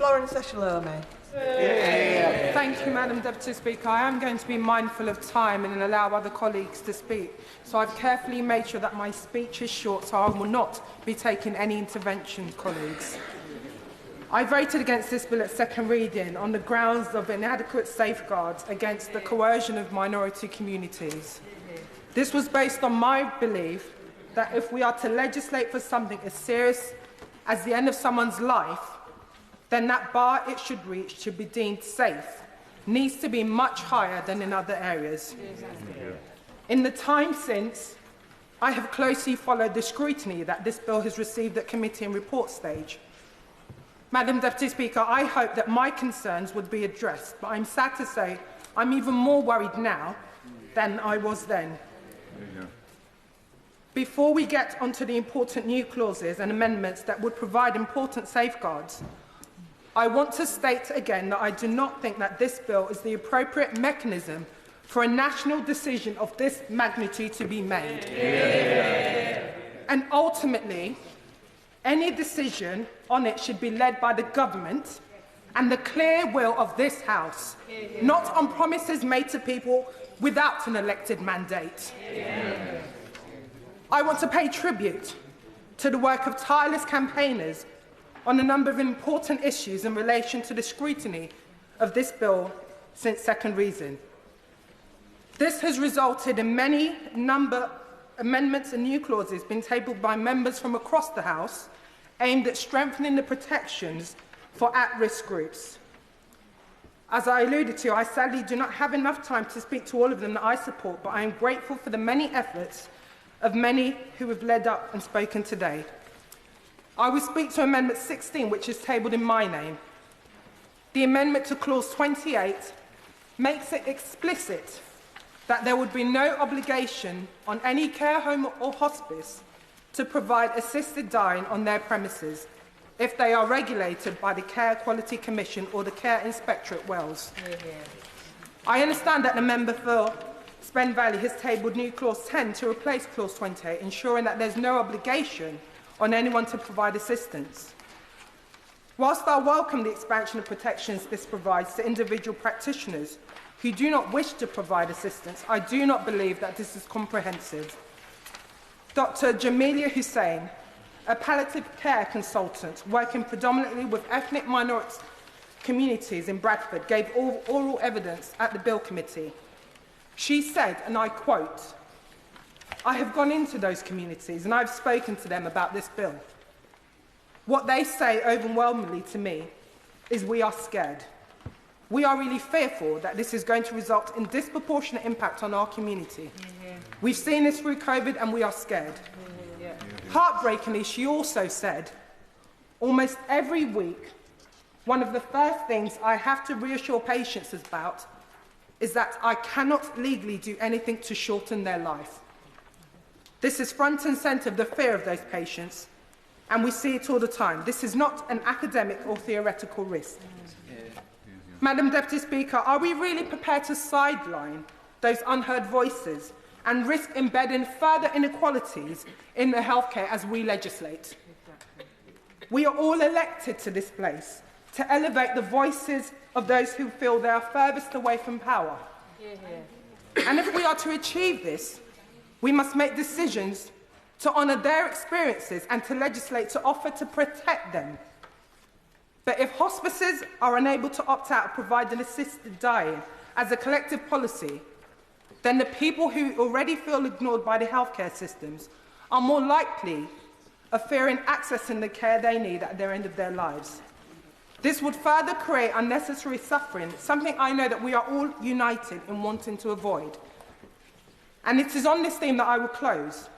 Florence Eshalomi. Thank you, Madam Deputy Speaker. I am going to be mindful of time and allow other colleagues to speak. So I've carefully made sure that my speech is short, so I will not be taking any interventions, colleagues. I voted against this bill at second reading on the grounds of inadequate safeguards against the coercion of minority communities. This was based on my belief that if we are to legislate for something as serious as the end of someone's life, then that bar it should reach to be deemed safe needs to be much higher than in other areas. In the time since, I have closely followed the scrutiny that this bill has received at committee and report stage. Madam Deputy Speaker, I hope that my concerns would be addressed, but I'm sad to say I'm even more worried now than I was then. Before we get onto the important new clauses and amendments that would provide important safeguards, I want to state again that I do not think that this bill is the appropriate mechanism for a national decision of this magnitude to be made. And ultimately, any decision on it should be led by the government and the clear will of this House, not on promises made to people without an elected mandate. I want to pay tribute to the work of tireless campaigners on a number of important issues in relation to the scrutiny of this bill since second reading. This has resulted in many amendments and new clauses being tabled by members from across the House aimed at strengthening the protections for at-risk groups. As I alluded to, I sadly do not have enough time to speak to all of them that I support, but I am grateful for the many efforts of many who have led up and spoken today. I will speak to Amendment 16, which is tabled in my name. The amendment to Clause 28 makes it explicit that there would be no obligation on any care home or hospice to provide assisted dying on their premises if they are regulated by the Care Quality Commission or the Care Inspectorate at Wales. I understand that the member for Spen Valley has tabled new Clause 10 to replace Clause 28, ensuring that there's no obligation on anyone to provide assistance. Whilst I welcome the expansion of protections this provides to individual practitioners who do not wish to provide assistance, I do not believe that this is comprehensive. Dr. Jamelia Hussain, a palliative care consultant working predominantly with ethnic minority communities in Bradford, gave oral evidence at the Bill Committee. She said, and I quote, "I have gone into those communities and I've spoken to them about this bill. What they say overwhelmingly to me is we are scared. We are really fearful that this is going to result in disproportionate impact on our community. We've seen this through COVID and we are scared." Heartbreakingly, she also said, "Almost every week, one of the first things I have to reassure patients about is that I cannot legally do anything to shorten their life." This is front and centre of the fear of those patients, and we see it all the time. This is not an academic or theoretical risk. Madam Deputy Speaker, are we really prepared to sideline those unheard voices and risk embedding further inequalities in the healthcare as we legislate? We are all elected to this place to elevate the voices of those who feel they are furthest away from power. And if we are to achieve this, we must make decisions to honour their experiences and to legislate to offer to protect them. But if hospices are unable to opt out of providing assisted dying as a collective policy, then the people who already feel ignored by the healthcare systems are more likely of fearing accessing the care they need at the end of their lives. This would further create unnecessary suffering, something I know that we are all united in wanting to avoid. And it is on this theme that I will close.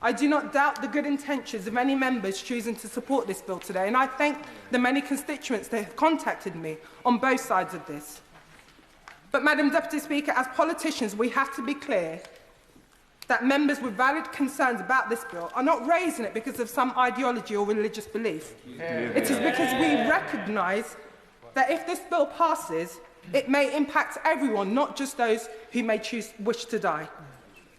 I do not doubt the good intentions of any members choosing to support this bill today, and I thank the many constituents that have contacted me on both sides of this. But, Madam Deputy Speaker, as politicians, we have to be clear that members with valid concerns about this bill are not raising it because of some ideology or religious belief. It is because we recognise that if this bill passes, it may impact everyone, not just those who may wish to die.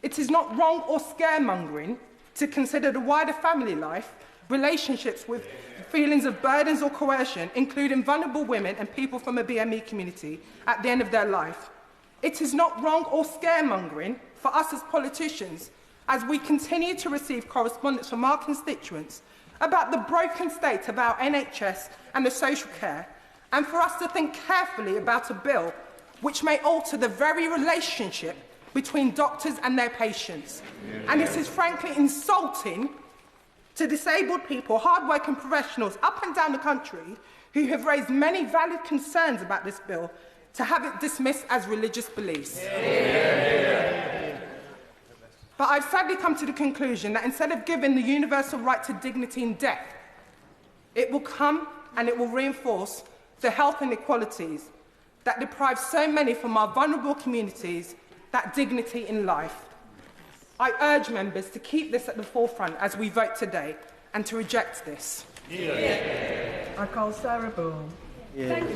It is not wrong or scaremongering to consider the wider family life relationships with feelings of burdens or coercion, including vulnerable women and people from a BME community at the end of their life. It is not wrong or scaremongering for us as politicians, as we continue to receive correspondence from our constituents about the broken state of our NHS and the social care, and for us to think carefully about a bill which may alter the very relationship between doctors and their patients. And it is frankly insulting to disabled people, hard-working professionals up and down the country who have raised many valid concerns about this bill, to have it dismissed as religious beliefs. But I've sadly come to the conclusion that instead of giving the universal right to dignity in death, it will come and it will reinforce the health inequalities that deprive so many from our vulnerable communities that dignity in life. I urge members to keep this at the forefront as we vote today and to reject this. I call Sarah Boone. Thank you.